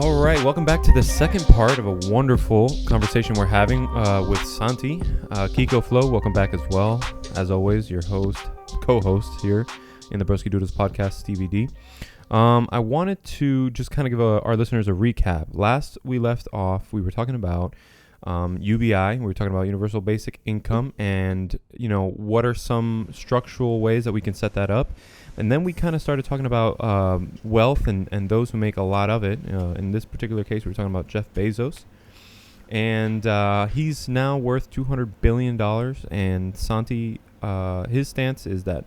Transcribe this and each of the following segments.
All right, welcome back to the second part of a wonderful conversation we're having with Santi. Kiko Flo, welcome back as well. As always, your co-host here in the Broskiedoodles podcast, Stevie D. I wanted to just kind of give our listeners a recap. Last we left off, we were talking about UBI. We were talking about universal basic income and, what are some structural ways that we can set that up. And then we kind of started talking about wealth and those who make a lot of it. In this particular case, we were talking about Jeff Bezos. And he's now worth $200 billion. And Santi, his stance is that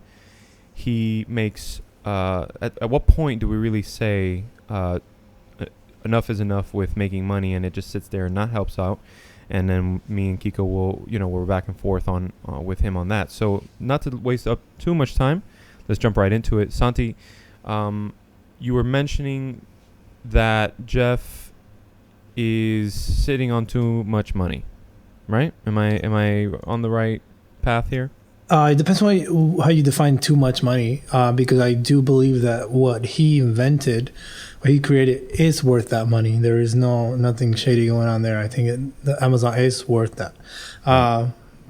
he makes... at what point do we really say enough is enough with making money and it just sits there and not helps out? And then me and Kiko will, we're back and forth on with him on that. So not to waste up too much time, let's jump right into it. Santi, you were mentioning that Jeff is sitting on too much money, right? Am I on the right path here? It depends on how you define too much money, because I do believe that what he invented, what he created, is worth that money. There is nothing shady going on there. I think Amazon is worth that.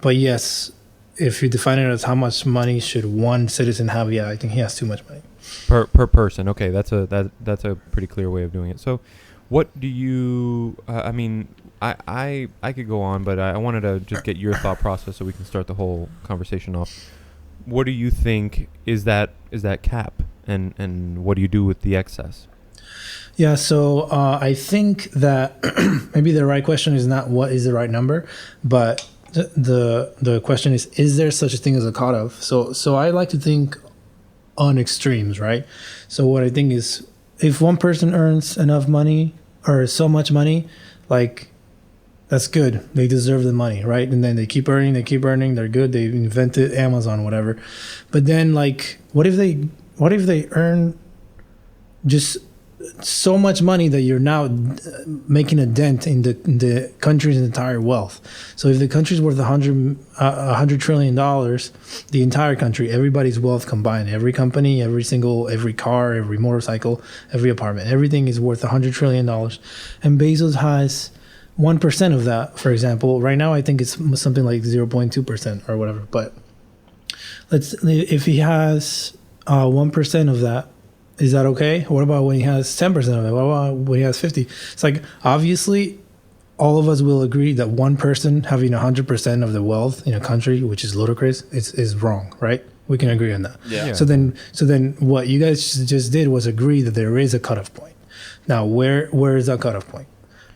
But yes, if you define it as how much money should one citizen have, yeah, I think he has too much money. Per person. Okay, that's a pretty clear way of doing it. So what do you, I could go on, but I wanted to just get your thought process so we can start the whole conversation off. What do you think is that cap, and what do you do with the excess? Yeah, so I think that maybe the right question is not what is the right number, but the question is there such a thing as a cutoff? So I like to think on extremes, right? So what I think is, if one person earns enough money or so much money, like, that's good. They deserve the money, right? And then they keep earning. They're good. They invented Amazon, whatever. But then, like, what if they earn just so much money that you're now making a dent in the country's entire wealth? So if the country's worth $100 trillion, the entire country, everybody's wealth combined, every company, every car, every motorcycle, every apartment, everything is worth $100 trillion. And Bezos has 1% of that, for example. Right now, I think it's something like 0.2% or whatever. But if he has 1% of that, is that okay? What about when he has 10% of it? What about when he has 50? It's like, obviously, all of us will agree that one person having 100% of the wealth in a country, which is ludicrous, is wrong, right? We can agree on that. Yeah. So then what you guys just did was agree that there is a cutoff point. Now, where is that cutoff point?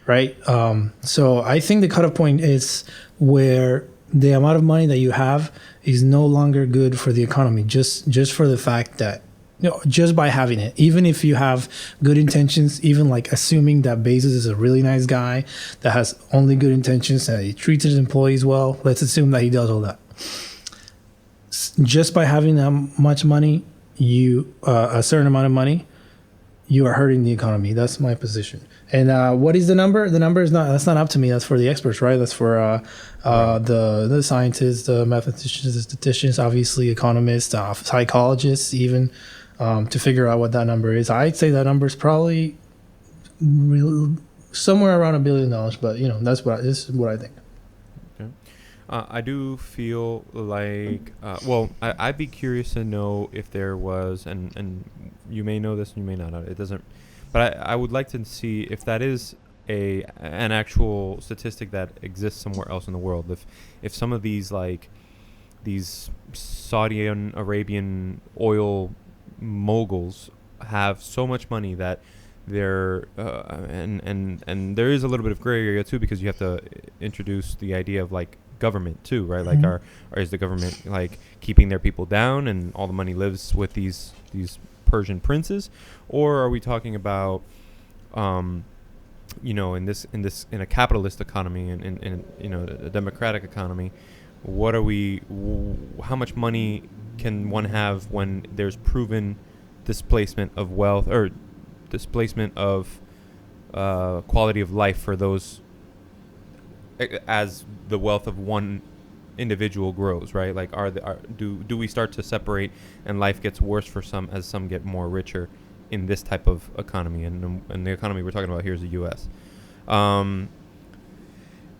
Right? So I think the cutoff point is where the amount of money that you have is no longer good for the economy, just for the fact that, just by having it, even if you have good intentions, even like assuming that Bezos is a really nice guy that has only good intentions and he treats his employees well, let's assume that he does all that. Just by having that much money, a certain amount of money, you are hurting the economy. That's my position. And what is the number? The number that's not up to me. That's for the experts, right? That's for the scientists, the mathematicians, the statisticians, obviously economists, psychologists, even to figure out what that number is. I'd say that number is probably somewhere around $1 billion. But this is what I think. Okay. I do feel like, I'd be curious to know if there was, and you may know this and you may not know. It doesn't. But I would like to see if that is an actual statistic that exists somewhere else in the world. If some of these Saudi Arabian oil moguls have so much money that they're and there is a little bit of gray area too, because you have to introduce the idea of like government too, right? Mm-hmm. Like or is the government like keeping their people down and all the money lives with these Persian princes, or are we talking about in a capitalist economy and in a democratic economy, how much money can one have when there's proven displacement of wealth or displacement of quality of life for those as the wealth of one individual grows, right? Like do we start to separate and life gets worse for some as some get more richer in this type of economy, and the economy we're talking about here is the U.S. I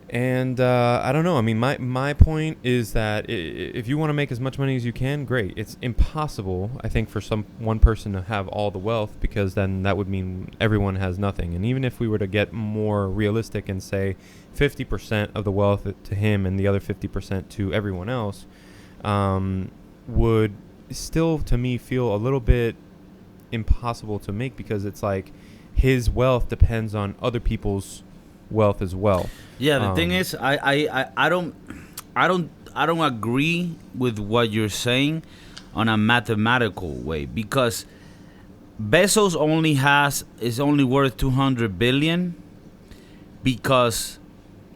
don't know. I mean, my point is that if you want to make as much money as you can, great. It's impossible, I think, for one person to have all the wealth, because then that would mean everyone has nothing. And even if we were to get more realistic and say 50% of the wealth to him and the other 50% to everyone else, would still, to me, feel a little bit impossible to make, because it's like his wealth depends on other people's wealth as well. Yeah, the thing is, I don't agree with what you're saying on a mathematical way, because Bezos is only worth 200 billion because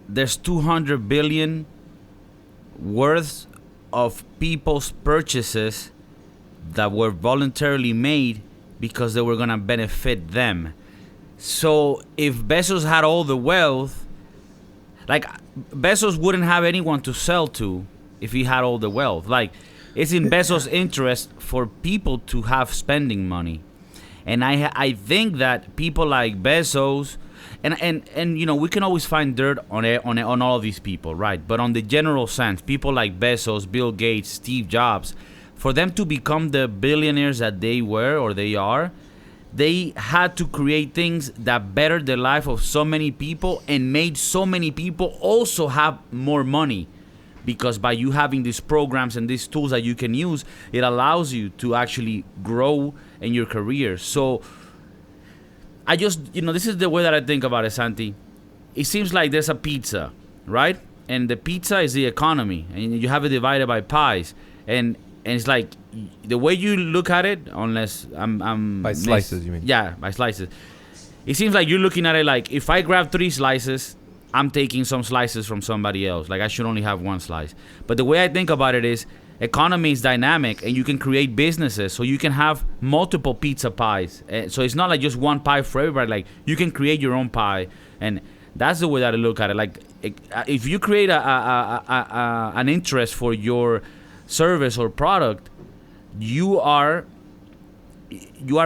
there's 200 billion worth of people's purchases that were voluntarily made because they were gonna benefit them. So if Bezos had all the wealth, like, Bezos wouldn't have anyone to sell to if he had all the wealth. Like, it's in Bezos' interest for people to have spending money. And I think that people like Bezos, and you know, we can always find dirt on all of these people, right? But on the general sense, people like Bezos, Bill Gates, Steve Jobs, for them to become the billionaires that they were or they are, they had to create things that bettered the life of so many people and made so many people also have more money. Because by you having these programs and these tools that you can use, it allows you to actually grow in your career. So I just, you know, this is the way that I think about it, Santi. It seems like there's a pizza, right? And the pizza is the economy, and you have it divided by pies. And it's like, the way you look at it, unless I'm by slices, you mean? Yeah, by slices. It seems like you're looking at it like, if I grab 3 slices, I'm taking some slices from somebody else. Like, I should only have 1 slice. But the way I think about it is, economy is dynamic, and you can create businesses, so you can have multiple pizza pies. So it's not like just one pie for everybody. Like, you can create your own pie, and that's the way that I look at it. Like, if you create an interest for your service or product, you are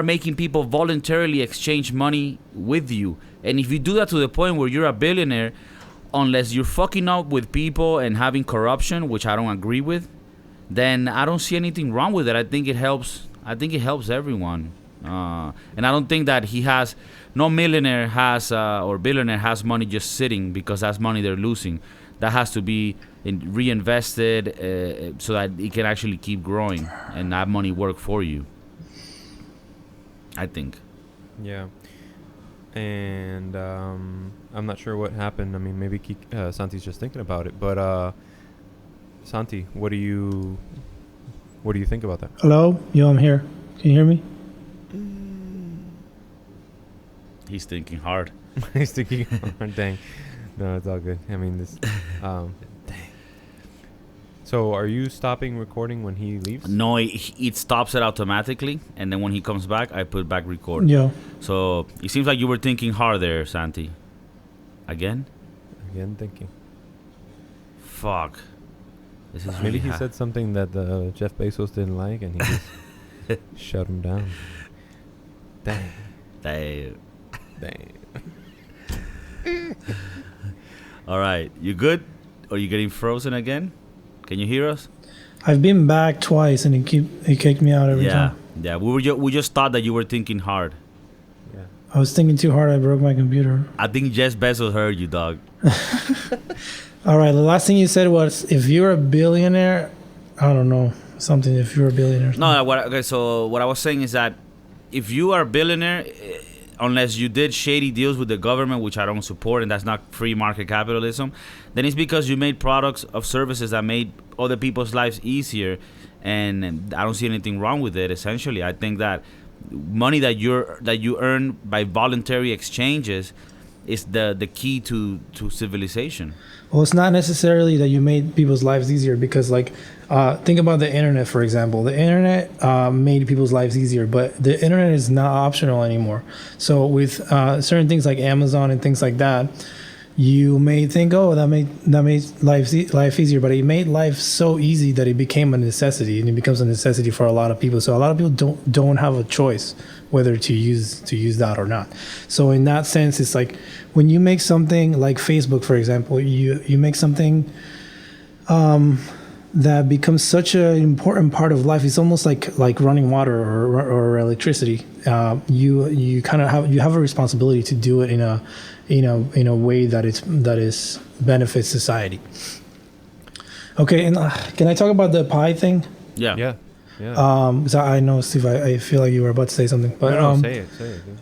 making people voluntarily exchange money with you. And if you do that to the point where you're a billionaire, unless you're fucking up with people and having corruption, which I don't agree with, then I don't see anything wrong with it. I think it helps everyone. And I don't think that no millionaire has or billionaire has money just sitting because that's money they're losing. That has to be reinvested so that it can actually keep growing and that money work for you, I think. Yeah. And I'm not sure what happened. I mean, maybe Santi's just thinking about it. But Santi, what do you think about that? Hello? Yo, I'm here. Can you hear me? He's thinking hard. He's thinking hard. Dang. No, it's all good. I mean, this... dang. So, are you stopping recording when he leaves? No, it stops it automatically, and then when he comes back, I put back record. Yeah. So, it seems like you were thinking hard there, Santi. Again Thinking. Fuck. This is Maybe really he said something that Jeff Bezos didn't like, and he just shut him down. Dang. All right, you good? Are you getting frozen again? Can you hear us? I've been back twice, and it kicked me out every time. Yeah. We just thought that you were thinking hard. Yeah. I was thinking too hard. I broke my computer. I think Jeff Bezos heard you, dog. All right. The last thing you said was, if you're a billionaire, I don't know, something. If you're a billionaire. No. So what I was saying is that if you are a billionaire, unless you did shady deals with the government, which I don't support, and that's not free market capitalism, then it's because you made products of services that made other people's lives easier, and I don't see anything wrong with it. Essentially, I think that money that you earn by voluntary exchanges is the key to civilization. Well, it's not necessarily that you made people's lives easier, because, like, think about the internet, for example. The internet made people's lives easier, but the internet is not optional anymore. So with certain things like Amazon and things like that, you may think, oh, that made life easier, but it made life so easy that it became a necessity, and it becomes a necessity for a lot of people. So a lot of people don't have a choice whether to use that or not. So in that sense, it's like when you make something like Facebook, for example, you make something that becomes such an important part of life. It's almost like running water or electricity. You kind of have a responsibility to do it in a way that is benefits society. Okay, and can I talk about the pie thing? Yeah. Because I know, Steve, I feel like you were about to say something. But no, say it.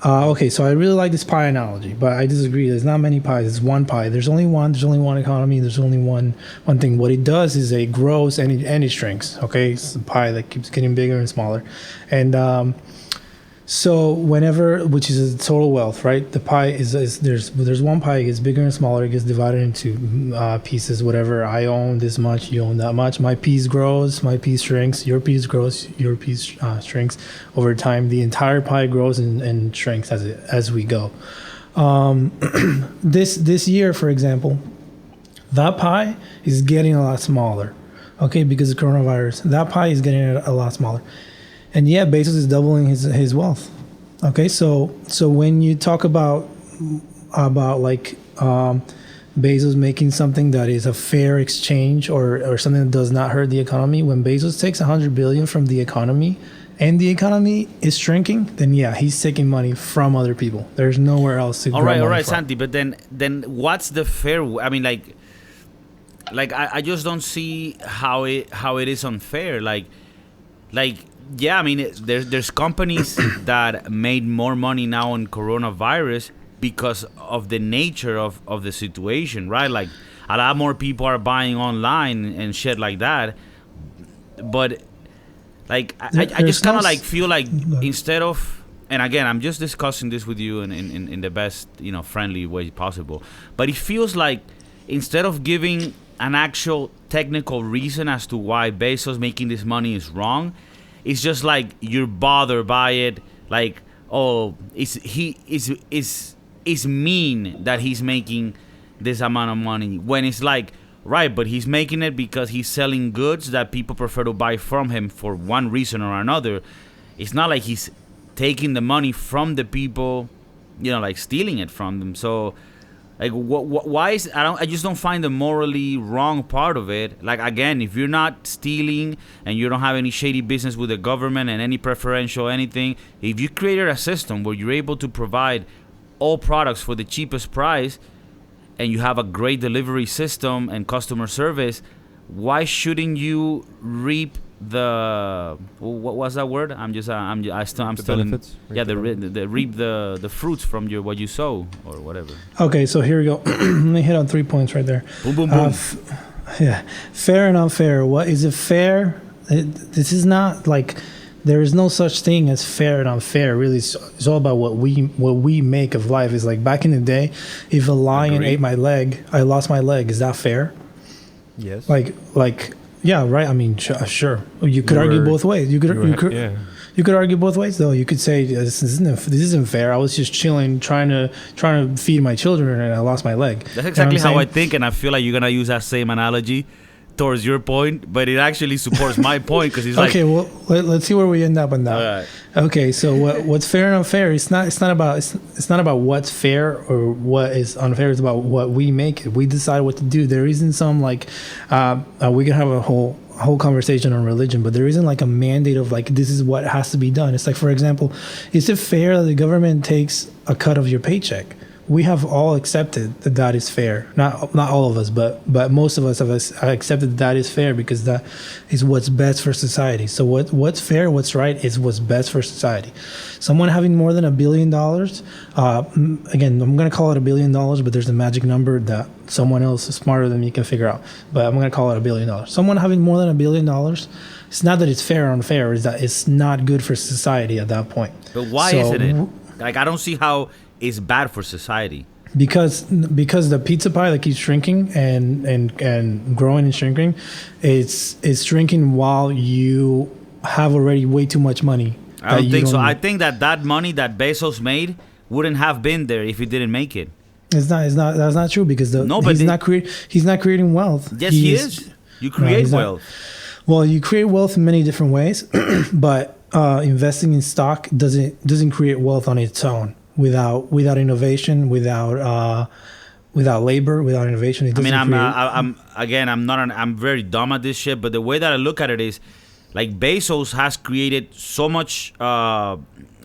Okay, so I really like this pie analogy, but I disagree. There's not many pies. It's one pie. There's only one economy. There's only one thing. What it does is it grows and it shrinks. Okay, it's a pie that keeps getting bigger and smaller, and so whenever, which is a total wealth, right? The pie is there's one pie. It gets bigger and smaller. It gets divided into pieces. Whatever I own this much, you own that much. My piece grows. My piece shrinks. Your piece grows. Your piece shrinks over time. The entire pie grows and shrinks as we go. This year, for example, that pie is getting a lot smaller. Okay, because of coronavirus, that pie is getting a lot smaller. And yeah, Bezos is doubling his wealth. Okay, so when you talk about like Bezos making something that is a fair exchange or something that does not hurt the economy, when Bezos takes $100 billion from the economy and the economy is shrinking, then yeah, he's taking money from other people. There's nowhere else to grow money all right, from. Santi. But then what's the fair? I mean, like I just don't see how it is unfair. Like. Yeah, I mean, there's companies that made more money now on coronavirus because of the nature of the situation, right? Like, a lot more people are buying online and shit like that. But, like, I just kind of, like, feel like instead of... And again, I'm just discussing this with you in the best, friendly way possible. But it feels like instead of giving an actual technical reason as to why Bezos making this money is wrong... It's just like you're bothered by it, like, oh, it's mean that he's making this amount of money. When it's like, right, but he's making it because he's selling goods that people prefer to buy from him for one reason or another. It's not like he's taking the money from the people, like stealing it from them. So, like, why is I just don't find the morally wrong part of it. Like, again, if you're not stealing and you don't have any shady business with the government and any preferential anything, if you created a system where you're able to provide all products for the cheapest price and you have a great delivery system and customer service, why shouldn't you reap the what was that word? I'm still benefits? Reap the fruits from what you sow or whatever. Okay, so here we go. Let me hit on 3 points right there. Boom, boom, boom. Fair and unfair. What is it fair? This is not like there is no such thing as fair and unfair. Really, it's all about what we make of life. It's like back in the day, if a lion ate my leg, I lost my leg. Is that fair? Yes. Like. Yeah, right. I mean, sure. You could argue both ways. You could argue both ways, though. You could say this isn't fair. I was just chilling, trying to feed my children, and I lost my leg. That's exactly how I think, and I feel like you're gonna use that same analogy towards your point, but it actually supports my point because it's like, okay. Well, let's see where we end up on that. All right. Okay, so what's fair and unfair? It's not about what's fair or what is unfair. It's about what we make it. We decide what to do. There isn't some like we can have a whole conversation on religion, but there isn't like a mandate of like this is what has to be done. It's like, for example, is it fair that the government takes a cut of your paycheck? We have all accepted that is fair. Not all of us, but most of us have accepted that is fair because that is what's best for society. So what's fair, what's right is what's best for society. Someone having more than $1 billion, again, I'm going to call it $1 billion, but there's a magic number that someone else smarter than me can figure out. But I'm going to call it $1 billion. Someone having more than $1 billion, it's not that it's fair or unfair, it's that it's not good for society at that point. But why isn't it? Like, I don't see how it's bad for society. Because the pizza pie that keeps shrinking and growing and shrinking, it's shrinking while you have already way too much money. I don't think so. I think that money that Bezos made wouldn't have been there if he didn't make it. That's not true because he's not creating wealth. Yes, he is. You create wealth. Well, you create wealth in many different ways, but investing in stock doesn't create wealth on its own without innovation, without labor, without innovation. It doesn't I'm very dumb at this shit, but the way that I look at it is, like, Bezos has created so much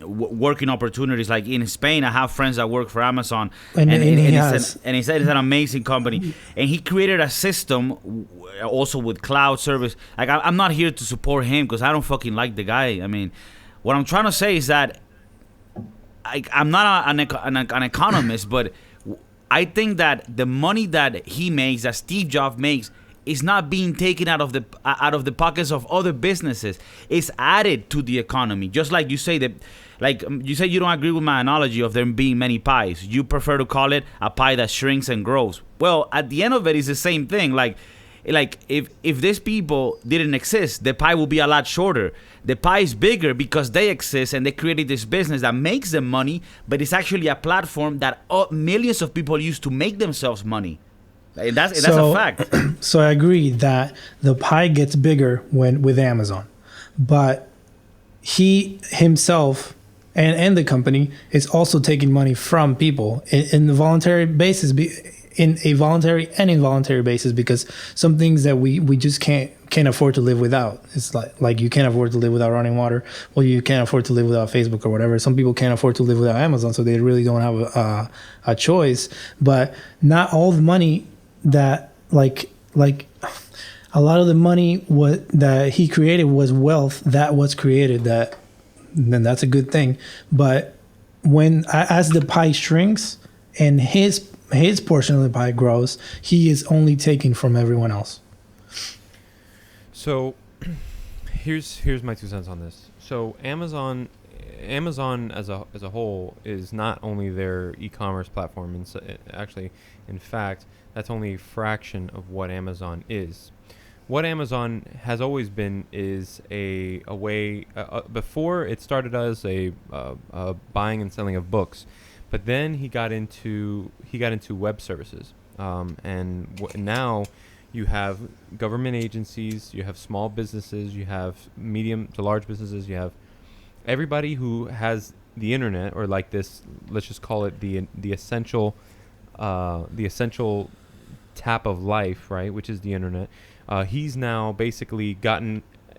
working opportunities. Like in Spain, I have friends that work for Amazon, and it's an amazing company. And he created a system also with cloud service. Like, I'm not here to support him because I don't fucking like the guy. I mean, what I'm trying to say is that I'm not an economist, but I think that the money that he makes, that Steve Jobs makes, is not being taken out of the pockets of other businesses. It's added to the economy. Just like you say that, like you say, you don't agree with my analogy of there being many pies. You prefer to call it a pie that shrinks and grows. Well, at the end of it, it's the same thing. Like if these people didn't exist, the pie would be a lot shorter. The pie is bigger because they exist and they created this business that makes them money, but it's actually a platform that millions of people use to make themselves money. That's a fact. So I agree that the pie gets bigger with Amazon, but he himself and the company is also taking money from people in the voluntary basis, in a voluntary and involuntary basis, because some things that we just can't afford to live without. It's like you can't afford to live without running water. Well, you can't afford to live without Facebook or whatever. Some people can't afford to live without Amazon, so they really don't have a choice. But not all the money that like a lot of the money that he created was wealth that was created. Then that's a good thing. But as the pie shrinks and his portion of the pie grows, he is only taking from everyone else. So here's my 2 cents on this. So Amazon as a whole is not only their e-commerce platform, and so actually, in fact, that's only a fraction of what Amazon is. What Amazon has always been is a way. Before it started as a buying and selling of books, but then he got into web services, now you have government agencies, you have small businesses, you have medium to large businesses, you have everybody who has the internet, or like this, let's just call it the essential tap of life, right? Which is the internet. He's now basically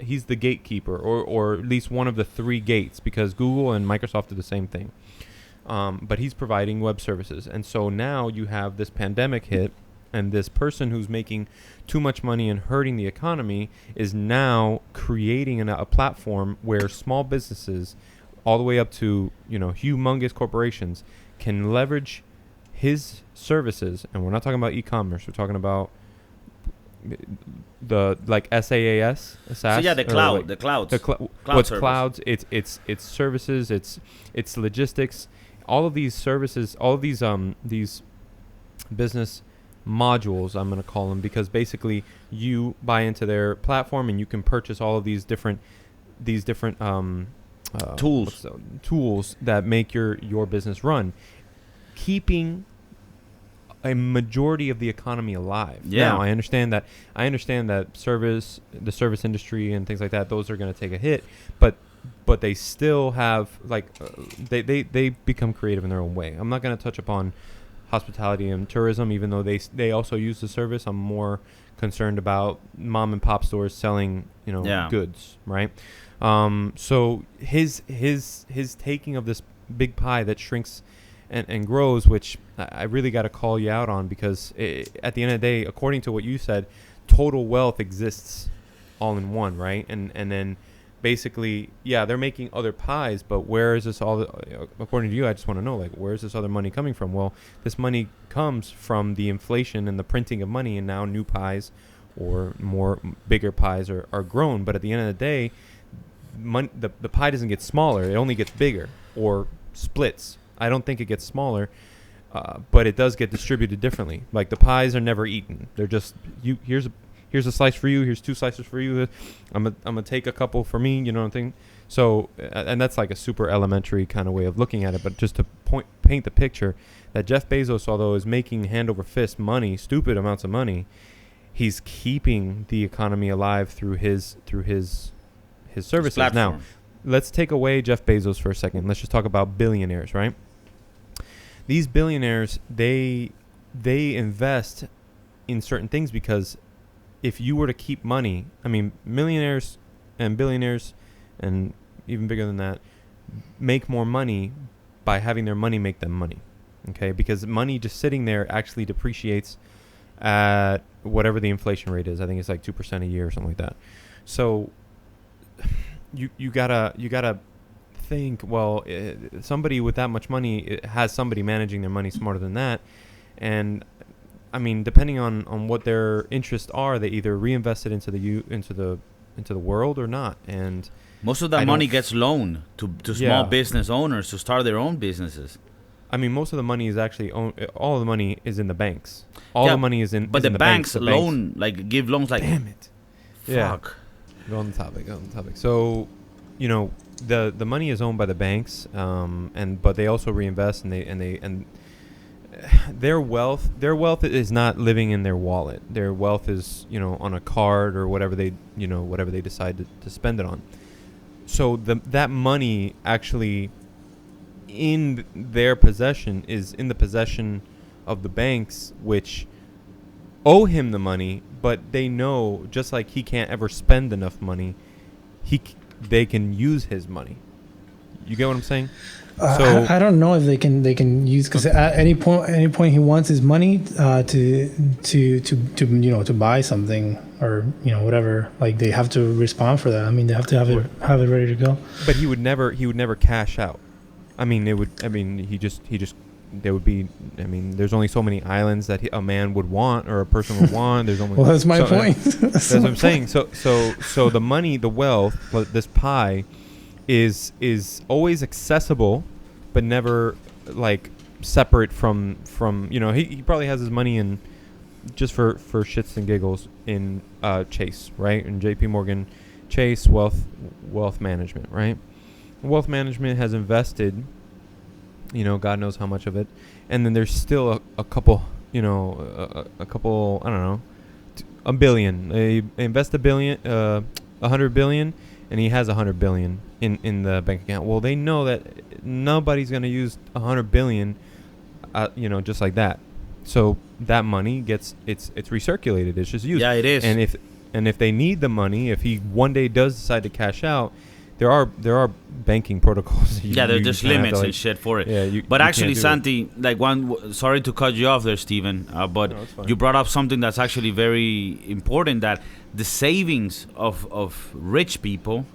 he's the gatekeeper, or at least one of the 3 gates, because Google and Microsoft do the same thing. But he's providing web services. And so now you have this pandemic hit, and this person who's making too much money and hurting the economy is now creating a platform where small businesses, all the way up to, humongous corporations, can leverage his services. And we're not talking about e-commerce. We're talking about the SaaS. So yeah, the cloud, the clouds. What's service. Clouds? It's services. It's logistics. All of these services, all of these business modules, I'm going to call them, because basically you buy into their platform and you can purchase all of these different tools that make your business run, keeping a majority of the economy alive. Yeah. Now, I understand that the service industry and things like that, those are going to take a hit, but they still have they become creative in their own way. I'm not going to touch upon hospitality and tourism, even though they also use the service. I'm more concerned about mom and pop stores selling goods, right? So his taking of this big pie that shrinks and grows, which I really got to call you out on, because at the end of the day, according to what you said, total wealth exists all in one, right? And then basically, yeah, they're making other pies, but where is this all? According to you, I just want to know, where is this other money coming from? Well, this money comes from the inflation and the printing of money, and now new pies or bigger pies are grown. But at the end of the day, the pie doesn't get smaller; it only gets bigger or splits. I don't think it gets smaller, but it does get distributed differently. Like, the pies are never eaten; they're just here's a slice for you. Here's 2 slices for you. I'm gonna take a couple for me. You know what I'm saying? So, and that's like a super elementary kind of way of looking at it. But just to paint the picture that Jeff Bezos, although is making hand over fist money, stupid amounts of money, he's keeping the economy alive through his services. Now, let's take away Jeff Bezos for a second. Let's just talk about billionaires, right? These billionaires, they invest in certain things because if you were to keep money, I mean, millionaires and billionaires and even bigger than that make more money by having their money make them money, okay? Because money just sitting there actually depreciates at whatever the inflation rate is. I think it's like 2% a year or something like that. So you gotta think, well, somebody with that much money has somebody managing their money smarter than that. And I mean, depending on what their interests are, they either reinvest it into the world or not. And most of that money gets loaned to small business owners to start their own businesses. I mean, most of the money is actually all of the money is in the banks. All the money is in. But the banks loan, like give loans, like. Damn it! Fuck. Go on the topic. So, the money is owned by the banks, but they also reinvest, and their wealth is not living in their wallet. Their wealth is on a card or whatever they decide to spend it on. So that money actually in their possession is in the possession of the banks, which owe him the money, but they know just like he can't ever spend enough money, they can use his money. You get what I'm saying? So I don't know if they can use, because at any point he wants his money to buy something or whatever. Like they have to respond for that. I mean, they have to have it ready to go. But he would never cash out. I mean, there would be. I mean, there's only so many islands that a man would want or a person would want. There's only. Well, that's my point. That's what I'm saying. So the money, the wealth, this pie, is always accessible, but never like separate from. He probably has his money in, just for shits and giggles, in Chase, right? In J.P. Morgan Chase wealth management, right? Wealth management has invested, God knows how much of it, and then there's still a couple, a couple, I don't know, $1 billion. They invest $1 billion, $100 billion, and he has $100 billion in the bank account. Well, they know that nobody's gonna use $100 billion, just like that. So that money it's recirculated. It's just used. Yeah, it is. And if they need the money, if he one day does decide to cash out, there are banking protocols. There's just limits and shit for it. Yeah, but actually, Santi, sorry to cut you off there, Steven, but you brought up something that's actually very important, that the savings of rich people,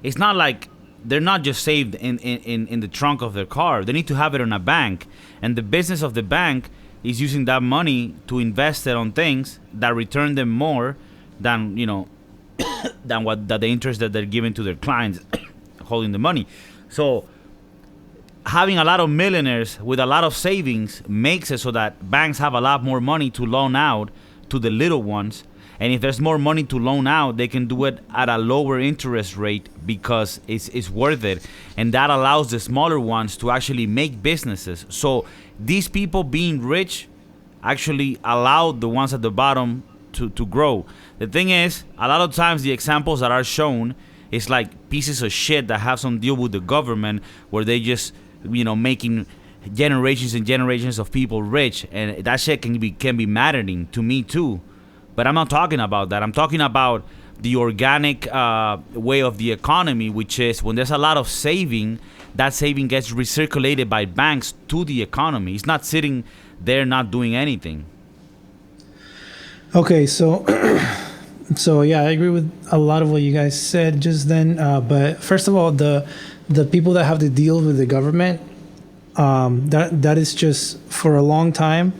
it's not like they're not just saved in the trunk of their car. They need to have it in a bank. And the business of the bank is using that money to invest it on things that return them more than, than the interest that they're giving to their clients holding the money. So having a lot of millionaires with a lot of savings makes it so that banks have a lot more money to loan out to the little ones. And if there's more money to loan out, they can do it at a lower interest rate because it's worth it. And that allows the smaller ones to actually make businesses. So these people being rich actually allow the ones at the bottom to grow. The thing is, a lot of times the examples that are shown is like pieces of shit that have some deal with the government, where they just, making generations and generations of people rich, and that shit can be maddening to me too. But I'm not talking about that. I'm talking about the organic way of the economy, which is when there's a lot of saving, that saving gets recirculated by banks to the economy. It's not sitting there not doing anything. Okay, so yeah, I agree with a lot of what you guys said just then. But first of all, the people that have to deal with the government, that is just for a long time,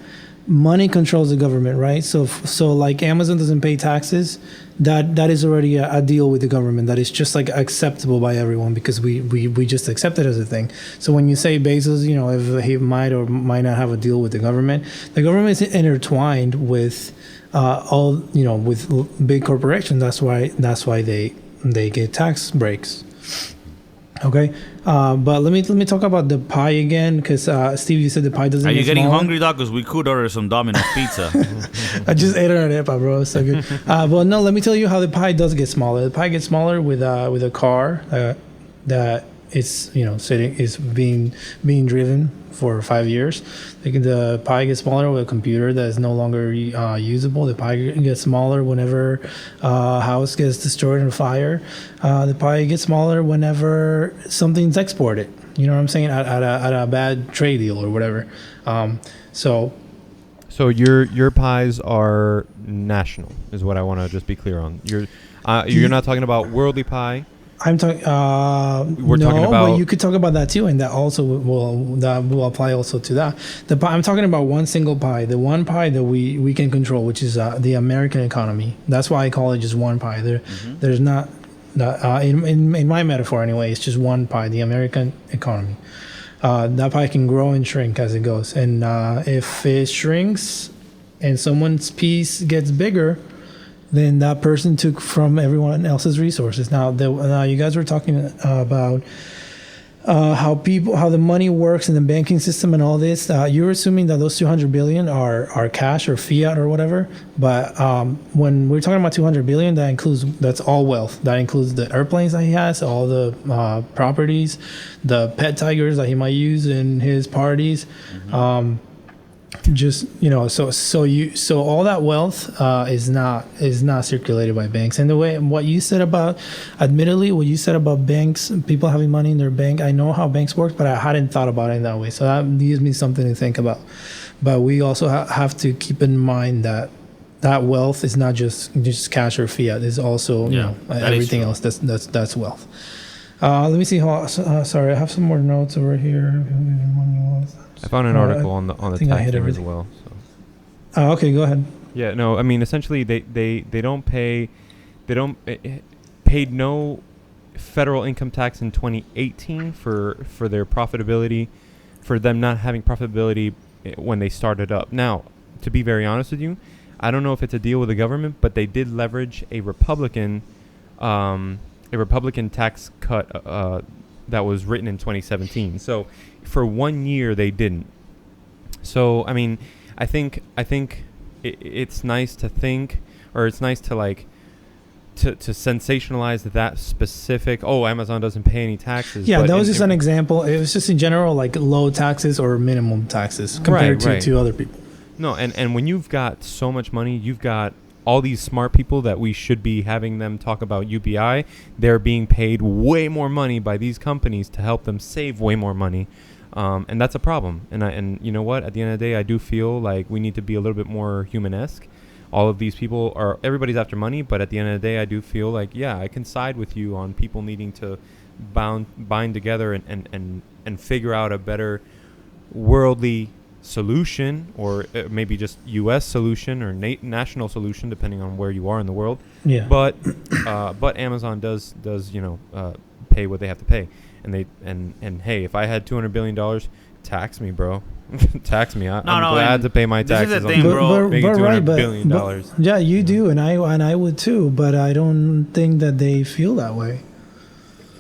money controls the government, right? So like Amazon doesn't pay taxes. That is already a deal with the government that is just like acceptable by everyone, because we just accept it as a thing. So when you say Bezos, if he might or might not have a deal with the government is intertwined with with big corporations. That's why they get tax breaks. Okay, but let me talk about the pie again, because Steve, you said the pie doesn't. Are you get getting smaller. hungry, dog? Because we could order some Domino's pizza. I just ate an arepa, bro. It's so good. But no, let me tell you how the pie does get smaller. The pie gets smaller with a car that it's being driven for 5 years. The pie gets smaller with a computer that is no longer usable. The pie gets smaller whenever a house gets destroyed in a fire. The pie gets smaller whenever something's exported. You know what I'm saying? At a bad trade deal or whatever. So your pies are national, is what I want to just be clear on. You're not talking about worldly pie. I'm talking. We're talking about. But you could talk about that too, and that also will apply also to that. I'm talking about one single pie, the one pie that we can control, which is the American economy. That's why I call it just one pie. There's not. In my metaphor anyway, it's just one pie, the American economy. That pie can grow and shrink as it goes, and if it shrinks and someone's piece gets bigger, then that person took from everyone else's resources. Now you guys were talking about how the money works in the banking system and all this. You're assuming that those 200 billion are cash or fiat or whatever. But when we're talking about 200 billion, that's all wealth. That includes the airplanes that he has, all the properties, the pet tigers that he might use in his parties. Mm-hmm. So all that wealth is not circulated by banks. And what you said about banks, people having money in their bank, I know how banks work, but I hadn't thought about it in that way. So that gives me something to think about. But we also have to keep in mind that wealth is not just cash or fiat. It's also everything else that's wealth. Let me see sorry, I have some more notes over here. I found an article on the tax thing as well. So. Okay, go ahead. Yeah, no, I mean essentially they paid no federal income tax in 2018 for their profitability, for them not having profitability when they started up. Now, to be very honest with you, I don't know if it's a deal with the government, but they did leverage a Republican tax cut that was written in 2017. So for 1 year they didn't. So I mean, I think it's nice to think, or it's nice to like to sensationalize that specific. Oh, Amazon doesn't pay any taxes. Yeah, that was just an example. It was just in general like low taxes or minimum taxes compared to other people. No, and when you've got so much money, you've got all these smart people that we should be having them talk about UBI. They're being paid way more money by these companies to help them save way more money. And that's a problem. And you know what? At the end of the day, I do feel like we need to be a little bit more human-esque. All of these people everybody's after money, but at the end of the day, I do feel like, yeah, I can side with you on people needing to bind together and figure out a better worldly solution, or maybe just U.S. solution or national solution, depending on where you are in the world. Yeah. But Amazon does pay what they have to pay, and hey, if I had $200 billion, tax me, bro. Tax me. I'm glad to pay my taxes. This is the thing, bro. Making $200 billion. Yeah, you do, and I would too. But I don't think that they feel that way.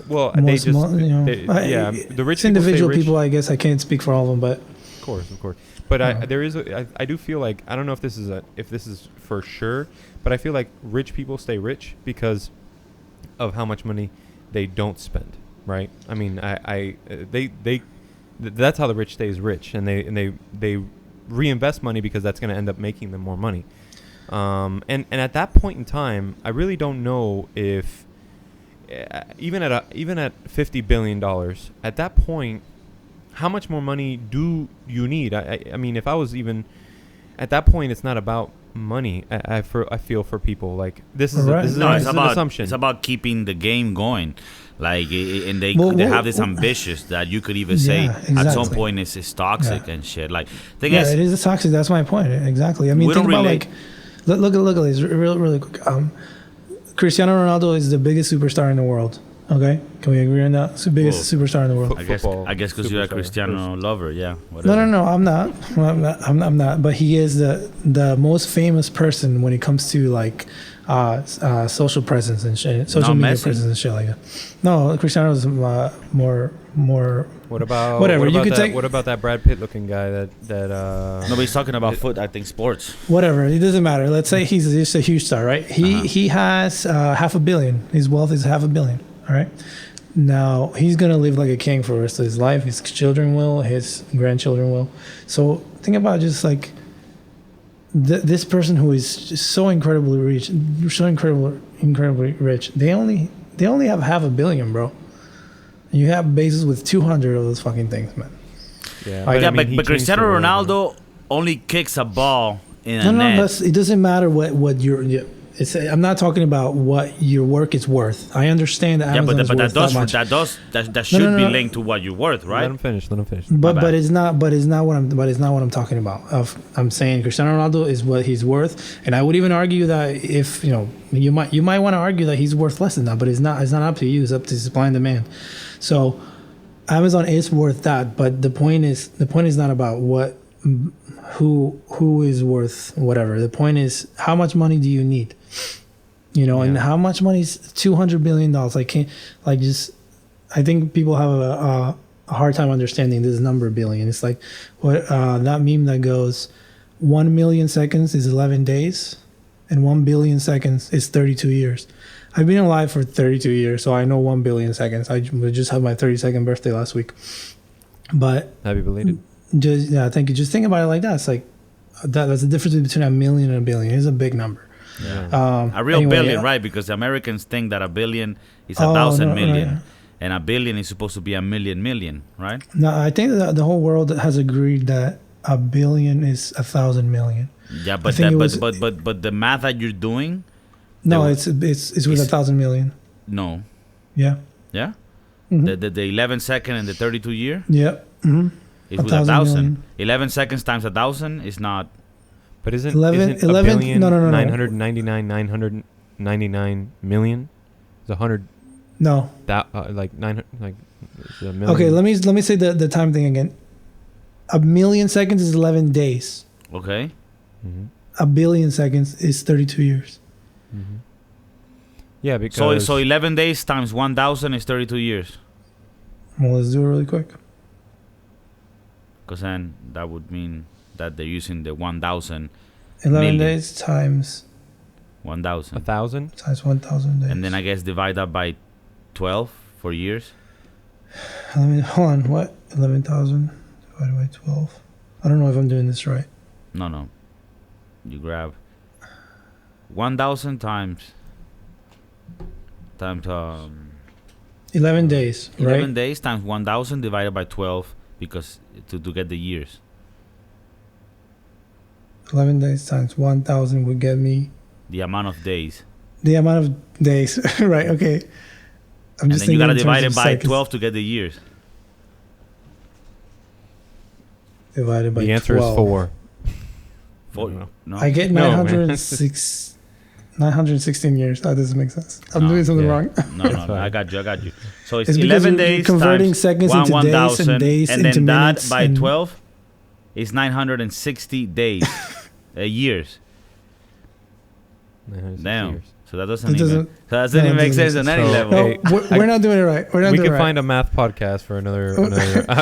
Well, the rich individual people. I guess I can't speak for all of them, but of course. But I do feel like, I don't know if this is for sure, but I feel like rich people stay rich because of how much money they don't spend. Right? I mean, that's how the rich stays rich, and they reinvest money because that's going to end up making them more money. And at that point in time, I really don't know if even at $50 billion, at that point, how much more money do you need? I mean, if I was even at that point, it's not about money. I feel for people like this is an assumption. It's about keeping the game going. Like, and they have this ambitious that you could even say at some point it's toxic and shit. Like, it is toxic. That's my point. Exactly. I mean, think about like, look at this really quick. Cristiano Ronaldo is the biggest superstar in the world. Okay, can we agree on that? It's the biggest superstar in the world. I guess because you're a Cristiano lover, yeah. Whatever. No, I'm not. I'm not. But he is the most famous person when it comes to like social presence and shit, social Not media Messi? presence and shit like that. No, Cristiano is more. What about Whatever, What you about could that, take- what about that Brad Pitt looking guy that Nobody's talking about foot. I think sports. Whatever, it doesn't matter. Let's say he's just a huge star, right? He has $500 million. His wealth is $500 million. All right. Now he's gonna live like a king for the rest of his life. His children will, his grandchildren will. So think about just like this person who is just so incredibly rich, incredibly rich. They only have $500 million, bro. You have bases with 200 of those fucking things, man. yeah, Like, Yeah, I mean, he but changed Cristiano the world, Ronaldo only kicks a ball in a No, net. but it doesn't matter what your. It's. I'm not talking about what your work is worth. I understand that Yeah, Amazon is but worth that much. that should no, be no. linked to what you're worth, Let right? him finish. But bad. it's not what I'm talking about. I'm saying Cristiano Ronaldo is what he's worth, and I would even argue that if you might want to argue that he's worth less than that, but it's not up to you. It's up to supply and demand. So Amazon is worth that, but the point is not about who is worth whatever. The point is how much money do you need? And Yeah. how much money is $200 billion? I think people have a hard time understanding this number billion. It's like what that meme that goes 1 million seconds is 11 days and 1 billion seconds is 32 years. I've been alive for 32 years, so I know 1 billion seconds. I just had my 32nd birthday last week. But Happy belated. thank you. Just think about it like that. It's like that's the difference between a million and a billion. It's a big number. Yeah. A real Anyway, billion, right? Because the Americans think that a billion is Oh, 1,000 no, million, right. and a billion is supposed to be a million, right? No, I think that the whole world has agreed that a billion is 1,000 million. Yeah, but think it was- but the math that you're doing, No, They- it's with it's- 1,000 million. no, Yeah. yeah, Mhm. the 11 second and the 32 year Yeah. Mm-hmm. is with 1,000 1,000. million. 11 seconds times 1,000 is not. But isn't 11 a billion no. 999 million? It's 100 No. that like 900 like it's a million. Okay, let me say the time thing again. A million seconds is 11 days. Okay. Mhm. A billion seconds is 32 years. Mhm. Yeah, because So 11 days times 1,000 is 32 years. Well, let's do it really quick. Because then that would mean that they're using the 1,000, 11 Million. days times 1,000. 1,000. 1,000 days. And then I guess divide that by 12 for years. Hold on. What? 11,000 divided by 12. I don't know if I'm doing this right. No. You grab 1,000 times 11 days, 11 right? days times 1,000 divided by 12 because to get the years. 11 days times 1,000 would get me The amount of days. the amount of days, right? Okay. I'm And just then you thinking gotta in divide terms it of by seconds. 12 to get the years. Divided by The answer 12. is 4. For, No. no. I get No, man. 916 years. That doesn't make sense. I'm No, doing something yeah. wrong. No, fine. I got you. So it's It's because 11 you're days converting times seconds into days and 1,000, days and into then that minutes by and- 12 is 960 days, years. 960 Damn. years. So that doesn't It even doesn't- so that doesn't no, even it make doesn't sense on any So, level. No, Hey, we're not doing it right. We're not We doing can it right. find a math podcast for another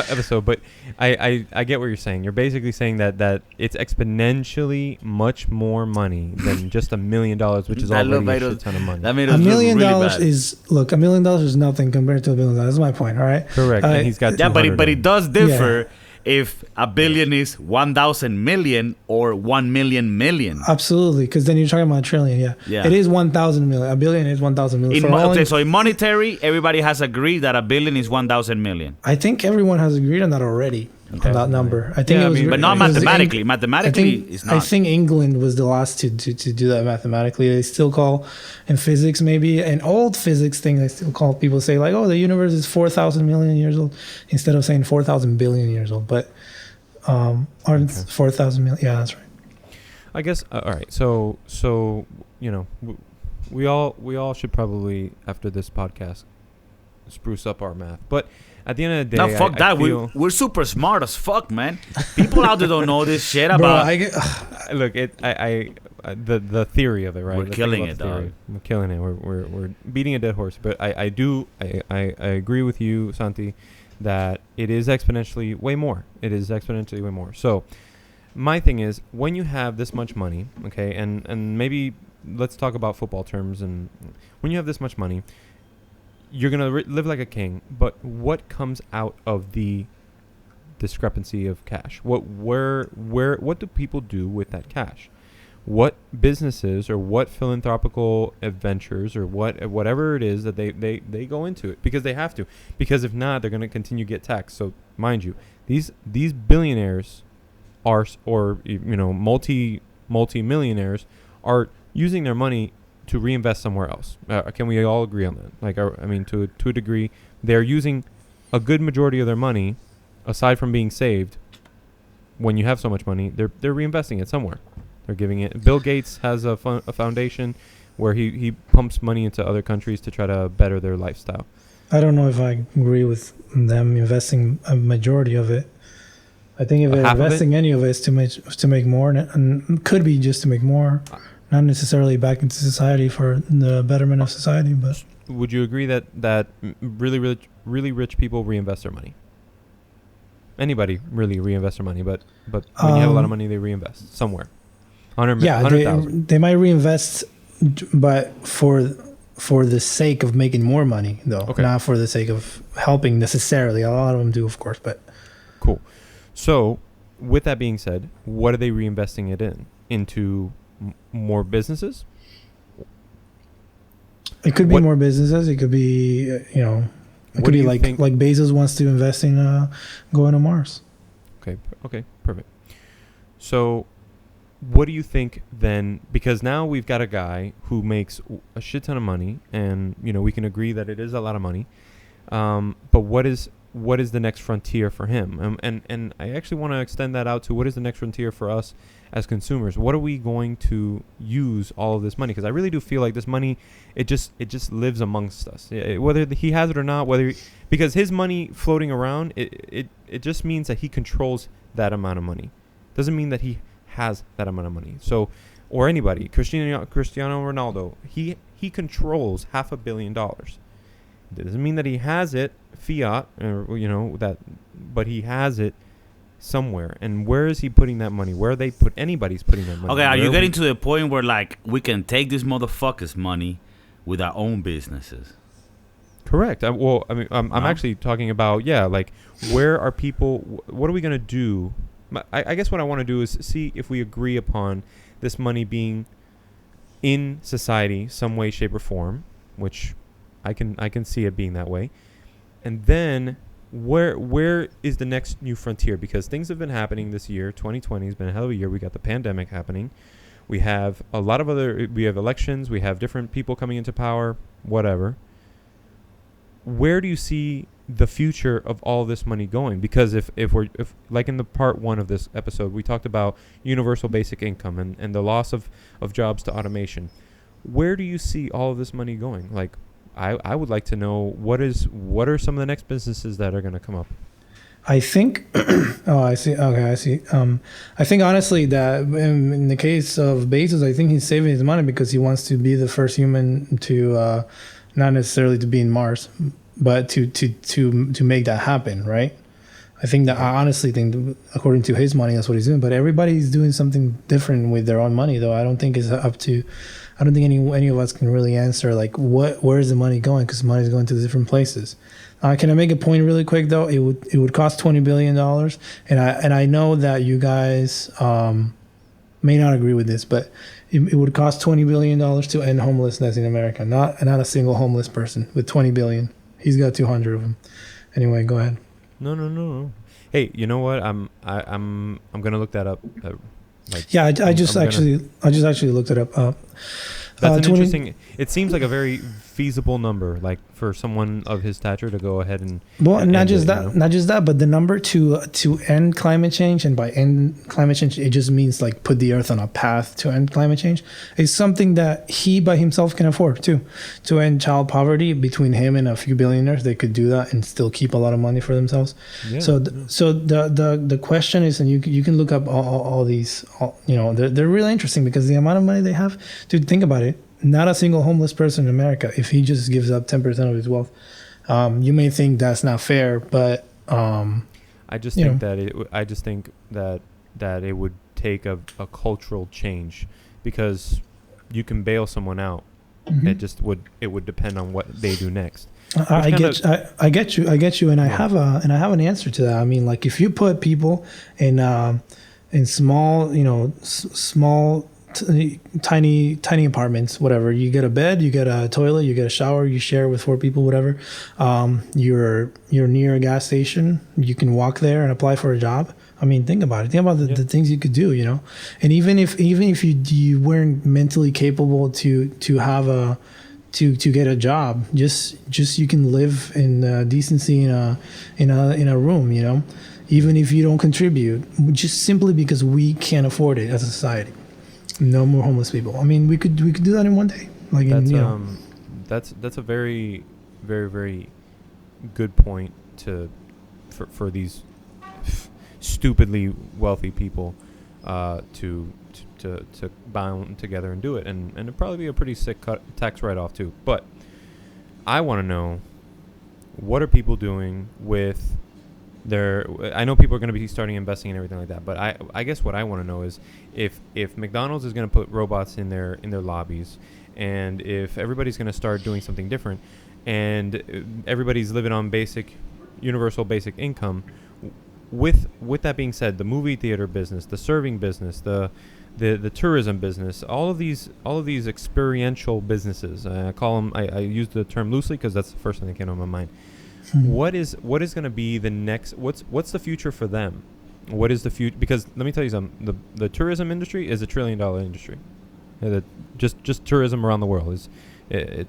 episode, but I get what you're saying. You're basically saying that it's exponentially much more money than just $1 million, which is That already made a us- shit ton of money. That made $1 us million look really bad. is $1 million is nothing compared to $1 billion. That's my point. All right. Correct. And he's got Yeah, but 200 it does differ if a billion is 1,000 million or 1 million million. Absolutely, because then you're talking about a trillion. Yeah. Yeah. It is 1,000 million. A billion is 1,000 million. So in monetary, everybody has agreed that a billion is 1,000 million. I think everyone has agreed on that already. Okay. On that number. I think Yeah, it was, I mean, But not it was mathematically. I Mathematically, think, it's not. I think England was the last to do that mathematically. They still call in physics, maybe an old physics thing. They still call people say like, oh, the universe is 4,000 million years old, instead of saying 4,000 billion years old. But or 4,000 million. Yeah, that's right. I guess. All right. So we all should probably after this podcast spruce up our math. But at the end of the day, No, fuck that. I feel, We're super smart as fuck, man. People out there don't know this shit Bro, about. look. the theory of it, right? We're killing it, theory. dog. We're killing it. We're beating a dead horse. But I agree with you, Santi, that it is exponentially way more. It is exponentially way more. So my thing is, when you have this much money, okay, and maybe let's talk about football terms, and when you have this much money, you're gonna live like a king. But what comes out of the discrepancy of cash? What do people do with that cash? What businesses or what philanthropical adventures or whatever it is that they go into it because they have to, because if not, they're going to continue to get taxed. So mind you, these billionaires are, or multi-millionaires are using their money to reinvest somewhere else. Can we all agree on that? Like, to a degree, they're using a good majority of their money, aside from being saved. When you have so much money, they're reinvesting it somewhere. They're giving it. Bill Gates has a foundation where he pumps money into other countries to try to better their lifestyle. I don't know if I agree with them investing a majority of it. I think if they're investing any of it, it's to make more, and could be just to make more, not necessarily back into society for the betterment of society. But would you agree that really rich people reinvest their money? Anybody really reinvest their money, but when you have a lot of money, they reinvest somewhere. 100,000. They might reinvest, but for the sake of making more money, though, not for the sake of helping necessarily. A lot of them do, of course, but cool. So, with that being said, what are they reinvesting it in? Into more businesses? It could be more businesses. It could be, it could be like Bezos wants to invest in going to Mars. Okay, perfect. So, what do you think then? Because now we've got a guy who makes a shit ton of money, and we can agree that it is a lot of money. But what is the next frontier for him? And I actually want to extend that out to what is the next frontier for us as consumers? What are we going to use all of this money? Because I really do feel like this money, it just lives amongst us, whether he has it or not. Because his money floating around, it just means that he controls that amount of money. Doesn't mean that he has that amount of money. So, or anybody, Cristiano Ronaldo, he controls $500 million. It doesn't mean that he has it fiat, but he has it somewhere. And where is he putting that money? Where are anybody's putting that money? Okay, are you getting to the point where we can take this motherfucker's money with our own businesses? Correct. I'm actually talking about where are people? What are we gonna do? I guess what I want to do is see if we agree upon this money being in society some way, shape, or form, which I can see it being that way. And then where is the next new frontier? Because things have been happening this year. 2020 has been a hell of a year. We got the pandemic happening. We have a lot of we have elections. We have different people coming into power, whatever. Where do you see the future of all this money going? Because if like in the part 1 of this episode, we talked about universal basic income and the loss of jobs to automation. Where do you see all of this money going? Like, I would like to know what are some of the next businesses that are going to come up? I think, I see. Okay, I see. I think honestly that in the case of Bezos, I think he's saving his money because he wants to be the first human to, not necessarily to be in Mars, but to make that happen, right? I think that I honestly think, according to his money, that's what he's doing. But everybody's doing something different with their own money, though. I don't think it's up to. I don't think any of us can really answer where is the money going, because money is going to different places. Can I make a point really quick though? It would cost $20 billion, and I know that you guys may not agree with this, but it would cost $20 billion to end homelessness in America. Not a single homeless person with $20 billion. He's got 200 of them. Anyway, go ahead. No. Hey, you know what? I'm gonna look that up. I just actually looked it up. That's an 20 interesting. It seems like a very feasible number, like for someone of his stature to go ahead and. Well, and not end just it, that, you know? not just that, but the number to end climate change, and by end climate change, it just means like put the Earth on a path to end climate change. Is something that he by himself can afford too. To end child poverty, between him and a few billionaires, they could do that and still keep a lot of money for themselves. Yeah. So the question is, and you can look up all these, they're really interesting because the amount of money they have. Dude, think about it. Not a single homeless person in America, if he just gives up 10% of his wealth. You may think that's not fair, but I just think that it would take a cultural change, because you can bail someone out. Mhm. It would depend on what they do next. I get you, and I have an answer to that. I mean, like if you put people in small, small, tiny apartments, whatever. You get a bed, you get a toilet, you get a shower, you share with 4 people, whatever. You're near a gas station. You can walk there and apply for a job. I mean, think about it. Think about the things you could do, And even if you weren't mentally capable to have to get a job, just you can live in decency in a room, Even if you don't contribute, just simply because we can't afford it as a society. No more homeless people. I mean, we could do that in one day. Like That's a very, very, very good point for these stupidly wealthy people to bound together and do it, and it'd probably be a pretty sick tax write-off too. But I want to know, what are people doing with I know people are going to be starting investing and everything like that, but I guess what I want to know is if McDonald's is going to put robots in their lobbies, and if everybody's going to start doing something different, and everybody's living on universal basic income. With that being said, the movie theater business, the serving business, the tourism business, all of these experiential businesses, I use the term loosely because that's the first thing that came to my mind. What is going to be the next? What's the future for them? What is the future? Because let me tell you something. The tourism industry is $1 trillion industry. Just tourism around the world it's a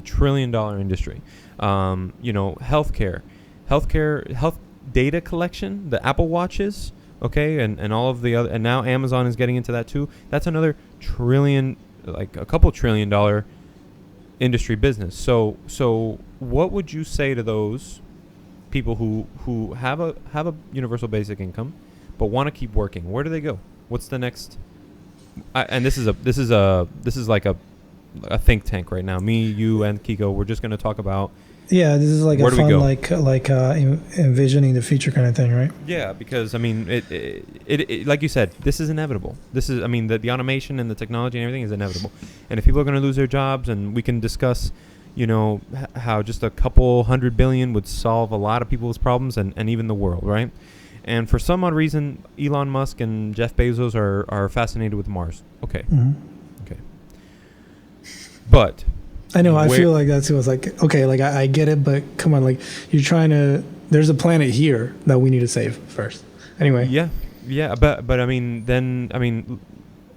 $1 trillion industry. Healthcare, health data collection, the Apple Watches, okay, and all of the other, and now Amazon is getting into that too. That's another trillion, like a couple $1 trillion industry business. So what would you say to those people who have a universal basic income but want to keep working? Where do they go? What's the next? And this is like a think tank right now. Me, you, and Kiko. We're just going to talk about. Yeah, this is like a fun, like envisioning the future kind of thing, right? Yeah, because I mean, it like you said, this is inevitable. This is, I mean, the automation and the technology and everything is inevitable. And if people are going to lose their jobs, and we can discuss, how just a couple $100 billion would solve a lot of people's problems and even the world, right? And for some odd reason, Elon Musk and Jeff Bezos are fascinated with Mars. Okay. Mm-hmm. Okay. But I know. I feel like that's what's like. Okay, like I get it, but come on, like you're trying to. There's a planet here that we need to save first. Anyway. Yeah, but I mean,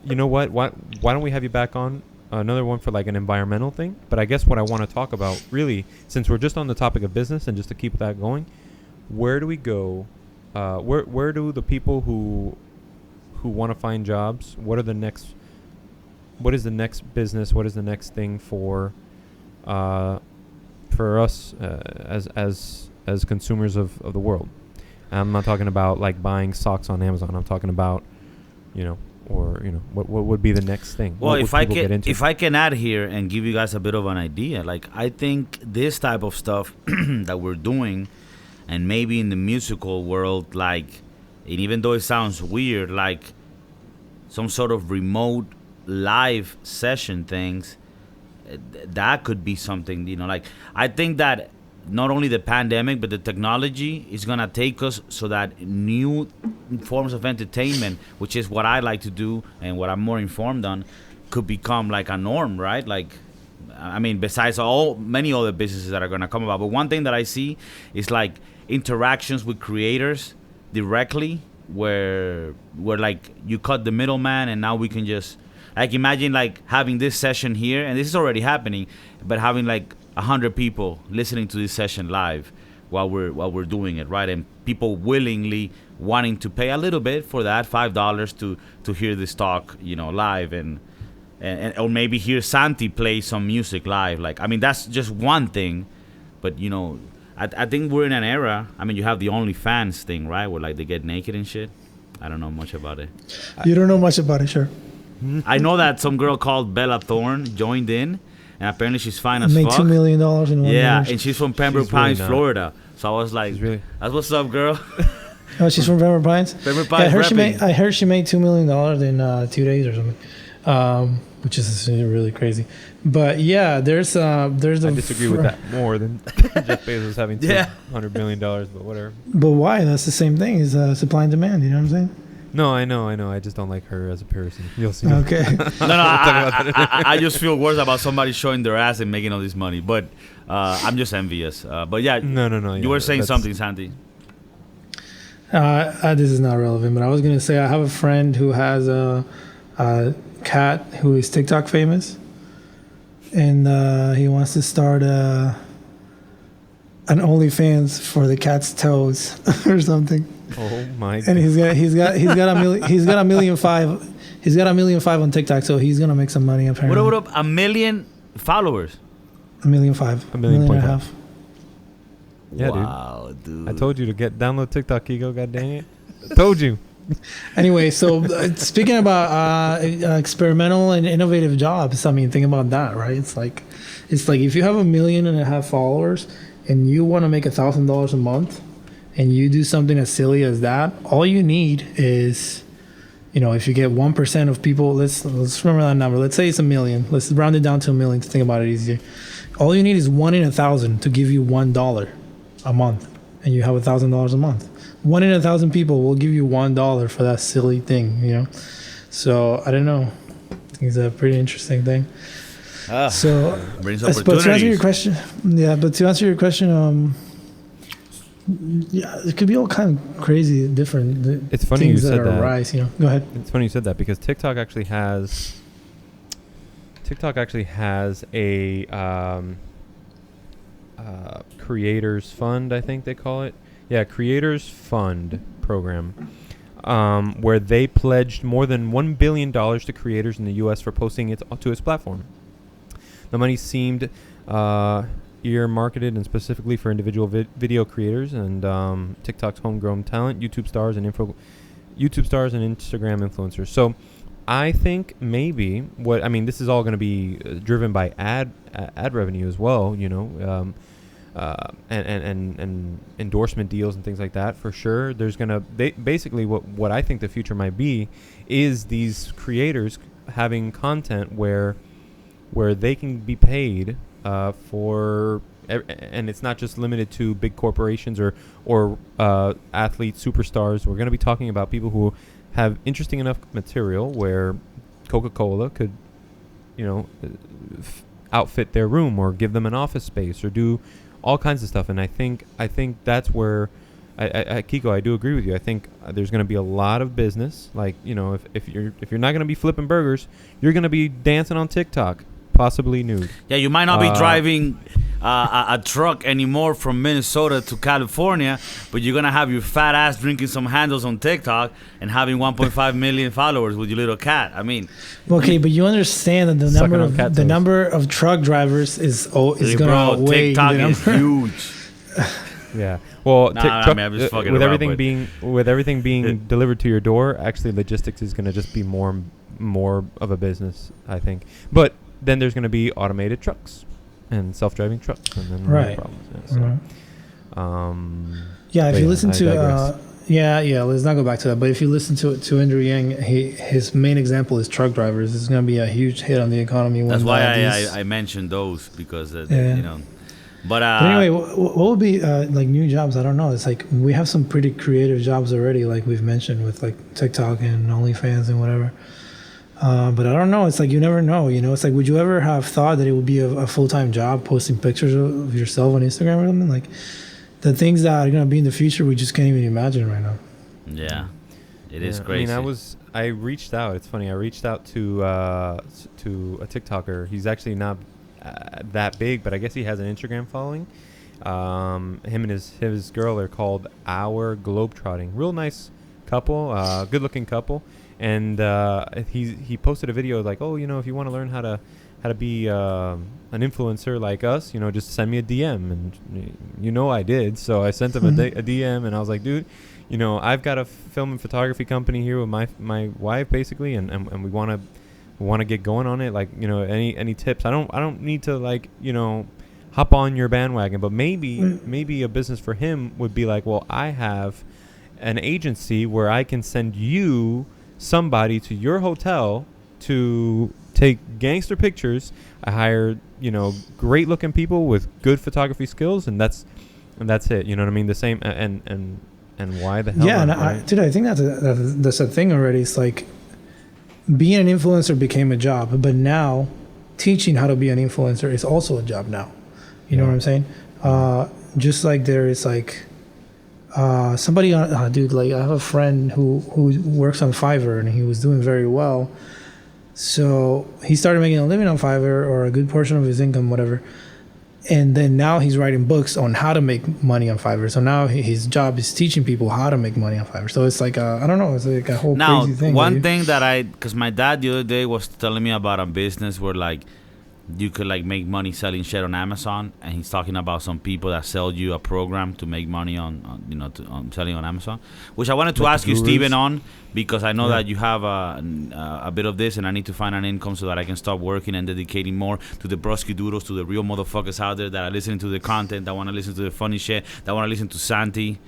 you know what? Why don't we have you back on another one for like an environmental thing? But I guess what I want to talk about, really, since we're just on the topic of business, and just to keep that going, where do we go? Where do the people who want to find jobs? What is the next business? What is the next thing for us as consumers of the world? I'm not talking about like buying socks on Amazon. I'm talking about, what would be the next thing? Well, if I can add here and give you guys a bit of an idea, like I think this type of stuff that we're doing, and maybe in the musical world, like, and even though it sounds weird, like some sort of remote live session things, that could be something, like I think that not only the pandemic but the technology is gonna take us so that new forms of entertainment, which is what I like to do and what I'm more informed on, could become like a norm, right? Like, I mean, besides many other businesses that are gonna come about, but one thing that I see is like interactions with creators directly, where like you cut the middleman, and now we can just Like imagine like having this session here, and this is already happening, but having like 100 people listening to this session live while we're doing it, right? And people willingly wanting to pay a little bit for that $5 to hear this talk, live, and or maybe hear Santi play some music live. Like, I mean, that's just one thing, but I think we're in an era. I mean, you have the OnlyFans thing, right? Where like they get naked and shit. I don't know much about it. You don't know much about it, sure. I know that some girl called Bella Thorne joined in, and apparently she's fine as Made fuck. $2 million in 1 year. Yeah, and she's from Pembroke She's really Pines, not. Florida. So I was like, that's what's up, girl. Oh, she's from Pembroke Pines? Pembroke Yeah, Pines I heard she made $2 million in 2 days or something, which is really crazy. But yeah, there's I disagree with that more than Jeff Bezos having $200 million, but whatever. But why? That's the same thing. Is supply and demand. You know what I'm saying? No, I know. I just don't like her as a person. You'll see. Okay. I just feel worse about somebody showing their ass and making all this money. But I'm just envious. But yeah, No. You were saying something, Santi. This is not relevant, but I was gonna say I have a friend who has a cat who is TikTok famous, and he wants to start an OnlyFans for the cat's toes or something. Oh my! And he's got $1.5 million. He's got $1.5 million on TikTok, so he's gonna make some money apparently. What up? 1 million followers. $1.5 million. $1.5 million. Yeah, wow, dude. I told you to download TikTok, Ego. God dang it! I told you. Anyway, so speaking about experimental and innovative jobs, I mean, think about that, right? It's like if you have 1.5 million followers and you want to make $1,000 a month, and you do something as silly as that, all you need is, if you get 1% of people, let's remember that number. Let's say it's 1 million. Let's round it down to 1 million to think about it easier. All you need is 1 in 1,000 to give you $1 a month, and you have $1,000 a month. 1 in 1,000 people will give you $1 for that silly thing, So I don't know. I think it's a pretty interesting thing. So, brings but opportunities. to answer your question, yeah, it could be all kind of crazy, different. It's funny things you said that that. arise. Go ahead. It's funny you said that because TikTok actually has a creators fund, I think they call it. Yeah, creators fund program, where they pledged more than $1 billion to creators in the U.S. for posting it to its platform. The money seemed earmarked and specifically for individual video creators and TikTok's homegrown talent, YouTube stars and Instagram influencers. So I think maybe this is all going to be driven by ad revenue as well, and endorsement deals and things like that for sure. There's going to basically what I think the future might be is these creators having content where they can be paid for, and it's not just limited to big corporations or athletes, superstars. We're going to be talking about people who have interesting enough material where Coca-Cola could, outfit their room or give them an office space or do all kinds of stuff. And I think that's where, Kiko, I do agree with you. I think there's going to be a lot of business. Like, if you're not going to be flipping burgers, you're going to be dancing on TikTok. Possibly nude. Yeah, you might not be driving a truck anymore from Minnesota to California, but you're gonna have your fat ass drinking some handles on TikTok and having 1.5 million followers with your little cat. I mean, okay, but you understand that the number of truck drivers is gonna outweigh TikTok the number. is huge. Yeah. Well, I'm just fucking with around, everything being delivered to your door, actually logistics is gonna just be more of a business, I think. But then there's going to be automated trucks and self-driving trucks, and then right. Problems. Yeah, if you listen to let's not go back to that. But if you listen to Andrew Yang, his main example is truck drivers. It's going to be a huge hit on the economy. That's why I mentioned those because But anyway, what would be like new jobs? I don't know. It's like we have some pretty creative jobs already, like we've mentioned with like TikTok and OnlyFans and whatever. But I don't know. It's like you never know. It's like, would you ever have thought that it would be a full-time job posting pictures of yourself on Instagram or something? Like the things that are going to be in the future, we just can't even imagine right now. Yeah. It is I crazy. mean, I reached out. It's funny. I reached out to a TikToker. He's actually not that big, but I guess he has an Instagram following. Him and his girl are called Our Globetrotting. Real nice couple, good looking couple. And he posted a video like, oh, if you want to learn how to be an influencer like us, just send me a DM. And I did. So I sent him a DM, and I was like, dude, I've got a film and photography company here with my wife basically, and we want to get going on it. Like, any tips? I don't need to hop on your bandwagon, but maybe a business for him would be like, well, I have an agency where I can send you somebody to your hotel to take gangster pictures. I hire great looking people with good photography skills, and that's it. You know what I mean? The same and why the hell? Yeah, not, and right? dude, I think that's a thing already. It's like being an influencer became a job, but now teaching how to be an influencer is also a job now. You know what I'm saying? Just like there is like somebody on, dude, like I have a friend who works on Fiverr, and he was doing very well. So he started making a living on Fiverr, or a good portion of his income, whatever. And then now he's writing books on how to make money on Fiverr. So now his job is teaching people how to make money on Fiverr. So it's like, I don't know, it's like a whole crazy thing. One thing that because my dad the other day was telling me about a business where like you could like make money selling shit on Amazon, and he's talking about some people that sell you a program to make money on selling on Amazon, which I wanted to ask you, Steven, on, because I know that you have a bit of this, and I need to find an income so that I can stop working and dedicating more to the Broskiedoodles, to the real motherfuckers out there that are listening to the content, that want to listen to the funny shit, that want to listen to Santi.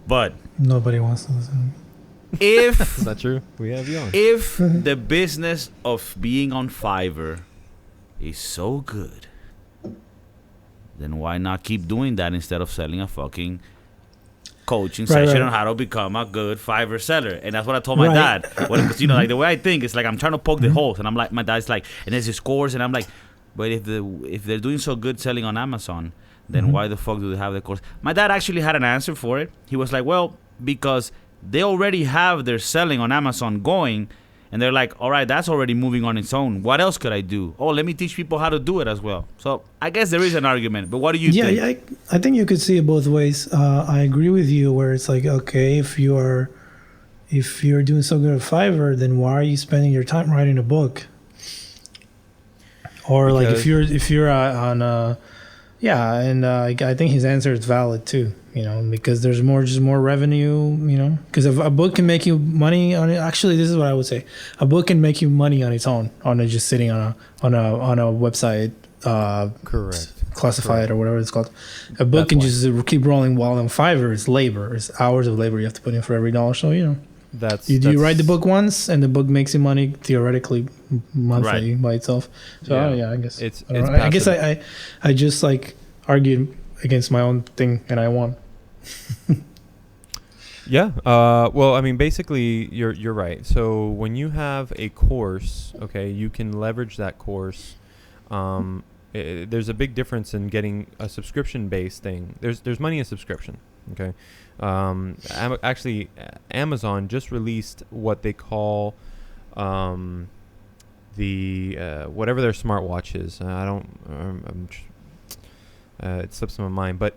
But nobody wants to listen. If Is that true? We have you on. If the business of being on Fiverr is so good, then why not keep doing that instead of selling a fucking coaching session on how to become a good Fiverr seller? And that's what I told my dad. Because like the way I think, it's like I'm trying to poke the holes, and I'm like, my dad's like, and there's his course, and I'm like, but if they're doing so good selling on Amazon, then why the fuck do they have the course? My dad actually had an answer for it. He was like, well, because they already have their selling on Amazon going, and they're like, all right, that's already moving on its own. What else could I do? Oh, let me teach people how to do it as well. So I guess there is an argument, but what do you think? Yeah, I think you could see it both ways. I agree with you where it's like, okay, if you're doing so good at Fiverr, then why are you spending your time writing a book? Or because, like if you're on a I think his answer is valid too. Because there's more revenue. Because if a book can make you money on it, actually, this is what I would say: a book can make you money on its own, on it just sitting on a website, correct, classified or whatever it's called. A book can just keep rolling, while on Fiverr it's labor, it's hours of labor you have to put in for every dollar. So you write the book once, and the book makes you money theoretically monthly by itself. So I guess I guess I just like argued against my own thing, and I won. Well, I mean, basically, you're right. So when you have a course, okay, you can leverage that course. There's a big difference in getting a subscription-based thing. There's money in subscription, okay. Actually, Amazon just released what they call the whatever their smartwatch is. It slips my mind, but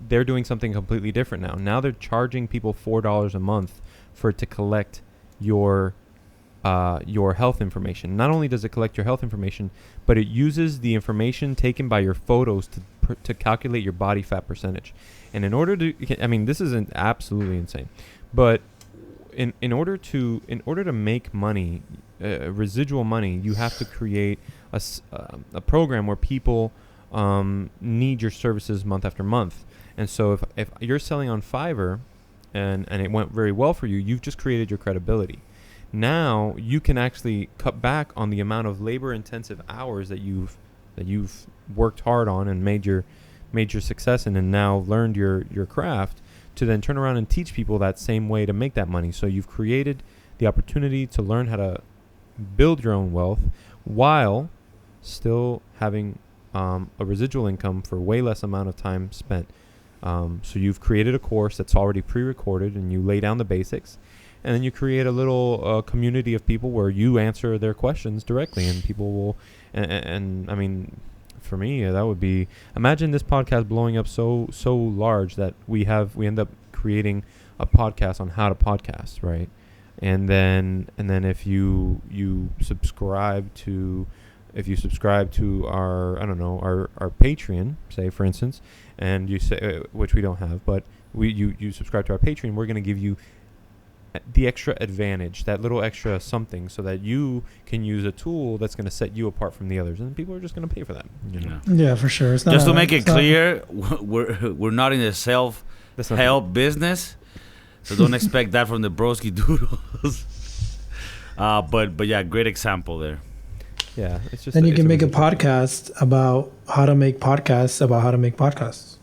they're doing something completely different now. Now they're charging people $4 a month for it to collect your health information. Not only does it collect your health information, but it uses the information taken by your photos to calculate your body fat percentage. And in order to, I mean, this is absolutely insane, but in order to make money, residual money, you have to create a program where people need your services month after month. And so if you're selling on Fiverr and it went very well for you, you've just created your credibility. Now you can actually cut back on the amount of labor-intensive hours that you've worked hard on and made your success in, and now learned your craft, to then turn around and teach people that same way to make that money. So you've created the opportunity to learn how to build your own wealth while still having a residual income for way less amount of time spent. So you've created a course that's already pre-recorded, and you lay down the basics, and then you create a little community of people where you answer their questions directly, and people will. And I mean, for me, that would be. Imagine this podcast blowing up so large that we end up creating a podcast on how to podcast, right? And then if you subscribe to our, I don't know, our Patreon, say for instance, and you say, which we don't have, but you subscribe to our Patreon, we're going to give you the extra advantage, that little extra something, so that you can use a tool that's going to set you apart from the others, and people are just going to pay for that. Yeah, for sure. It's not just to make it clear, we're not in the self-help business, so don't expect that from the Broskiedoodles. But yeah, great example there. Yeah, it's just. Then you can make a podcast about how to make podcasts about how to make podcasts.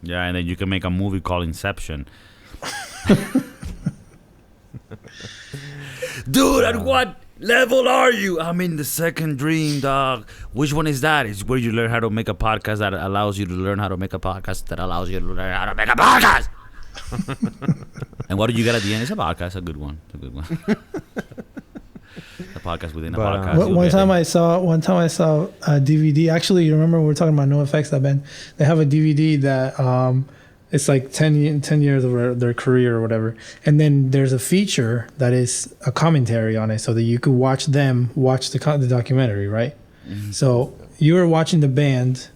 Yeah, and then you can make a movie called Inception. Dude, at what level are you? I'm in the second dream, dog. Which one is that? It's where you learn how to make a podcast that allows you to learn how to make a podcast that allows you to learn how to make a podcast. And what do you get at the end? It's a podcast, a good one. It's a good one. A podcast within a podcast. One time I saw a DVD. Actually, you remember we were talking about NoFX, that band? They have a DVD that it's like 10 years of their career or whatever. And then there's a feature that is a commentary on it, so that you could watch the documentary, right? Mm-hmm. So you were watching the band,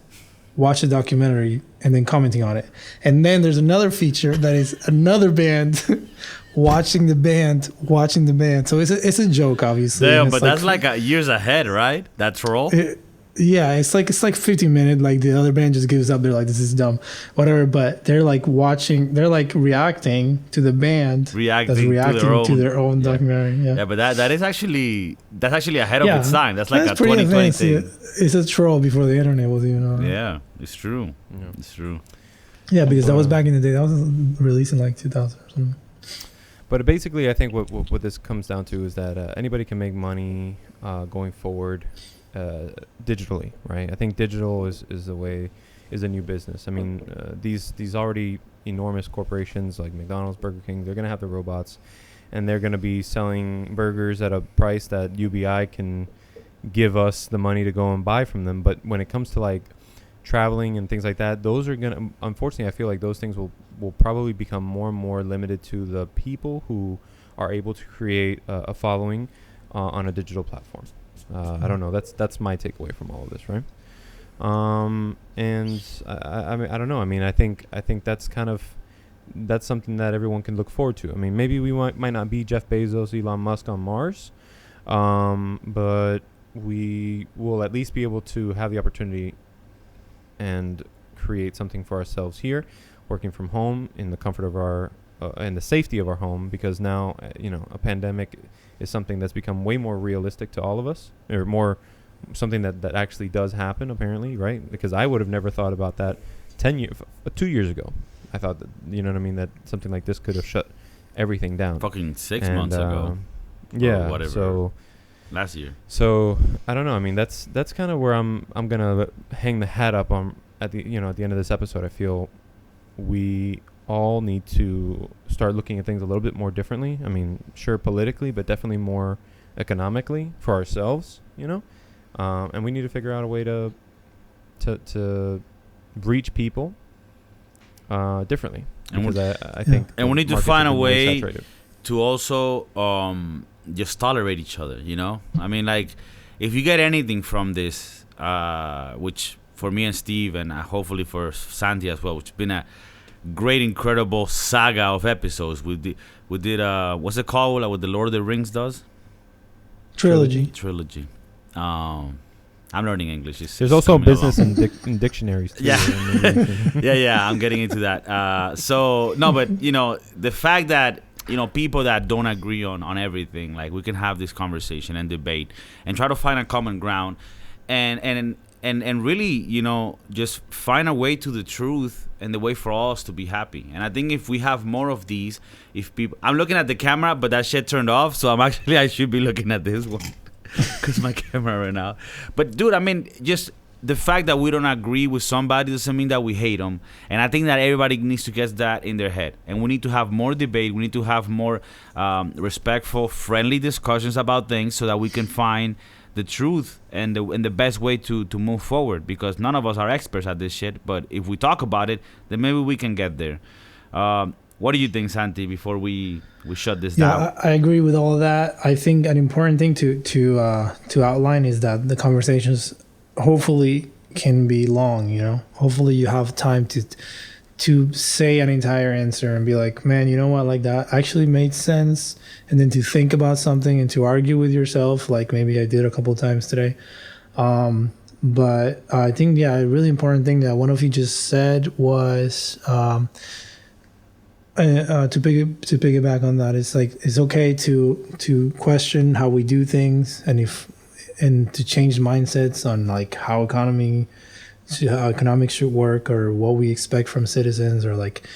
watch the documentary, and then commenting on it. And then there's another feature that is another band watching the band. So it's a joke, obviously. Yeah, but that's like years ahead, right? That's all. Yeah, it's like 15 minutes. Like the other band just gives up. They're like, this is dumb, whatever. But they're like reacting to the band reacting to their own documentary. Yeah, but that's actually ahead of its time. That's like a 2020 thing. It's a troll before the internet was even on. Yeah, it's true. Yeah. It's true. Yeah, because that was back in the day. That was released in like 2000 or something. But basically, I think what this comes down to is that anybody can make money going forward. Digitally, right? I think digital is a new business. I mean, these already enormous corporations like McDonald's, Burger King, they're gonna have the robots, and they're gonna be selling burgers at a price that UBI can give us the money to go and buy from them. But when it comes to like traveling and things like that, those are gonna, unfortunately, I feel like those things will probably become more and more limited to the people who are able to create a following on a digital platform. I don't know. That's my takeaway from all of this, right? And I mean, I don't know. I mean, I think that's something that everyone can look forward to. I mean, maybe we might not be Jeff Bezos, Elon Musk on Mars, but we will at least be able to have the opportunity and create something for ourselves here, working from home in the comfort of our and the safety of our home, because now a pandemic is something that's become way more realistic to all of us, or more something that actually does happen, apparently, right? Because I would have never thought about that 2 years ago. I thought that, you know what I mean, that something like this could have shut everything down. Fucking 6 months ago. Yeah. Whatever. So last year. So I don't know. I mean, that's kind of where I'm gonna hang the hat up on at the end of this episode. I feel we all need to start looking at things a little bit more differently. I mean, sure, politically, but definitely more economically for ourselves, and we need to figure out a way to reach people differently. Because I think, and we need to find a way to also just tolerate each other. I mean, like, if you get anything from this, which for me and Steve, and hopefully for Santi as well, which has been a great, incredible saga of episodes. We did what's it called? What the Lord of the Rings does? Trilogy. I'm learning English. There's also business in dictionaries too. Yeah. yeah. I'm getting into that. So no, but the fact that people that don't agree on everything, like, we can have this conversation and debate and try to find a common ground, and really, just find a way to the truth and the way for us to be happy. And I think if we have more of these, I'm looking at the camera, but that shit turned off, so I should be looking at this one because my camera ran out. But dude, I mean, just the fact that we don't agree with somebody doesn't mean that we hate them. And I think that everybody needs to get that in their head. And we need to have more debate. We need to have more respectful, friendly discussions about things so that we can find the truth and the best way to move forward. Because none of us are experts at this shit. But if we talk about it, then maybe we can get there. What do you think, Santi, before we shut this down? Yeah, I agree with all of that. I think an important thing to outline is that the conversations hopefully can be long, you know. Hopefully you have time to say an entire answer and be like, man, you know what, like that actually made sense, and then to think about something and to argue with yourself, like maybe I did a couple times today. But I think, yeah, a really important thing that one of you just said was to piggyback on that, it's like it's okay to question how we do things, and to change mindsets on like how economics should work, or what we expect from citizens, or like,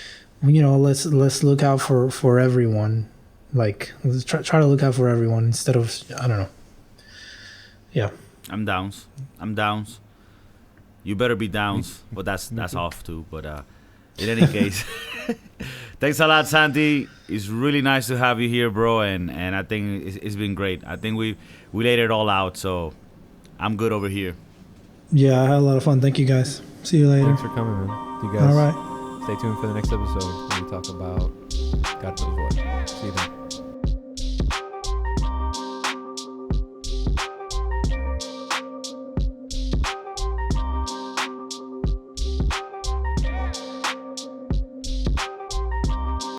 you know, let's look out for everyone. Like, let's try to look out for everyone instead of, I don't know. Yeah. I'm downs. You better be downs, but that's off too. But in any case, thanks a lot, Santi. It's really nice to have you here, bro. And I think it's been great. I think we laid it all out, so I'm good over here. Yeah, I had a lot of fun. Thank you, guys. See you later. Thanks for coming, man. You guys. All right. Stay tuned for the next episode when we talk about God knows what. See you then.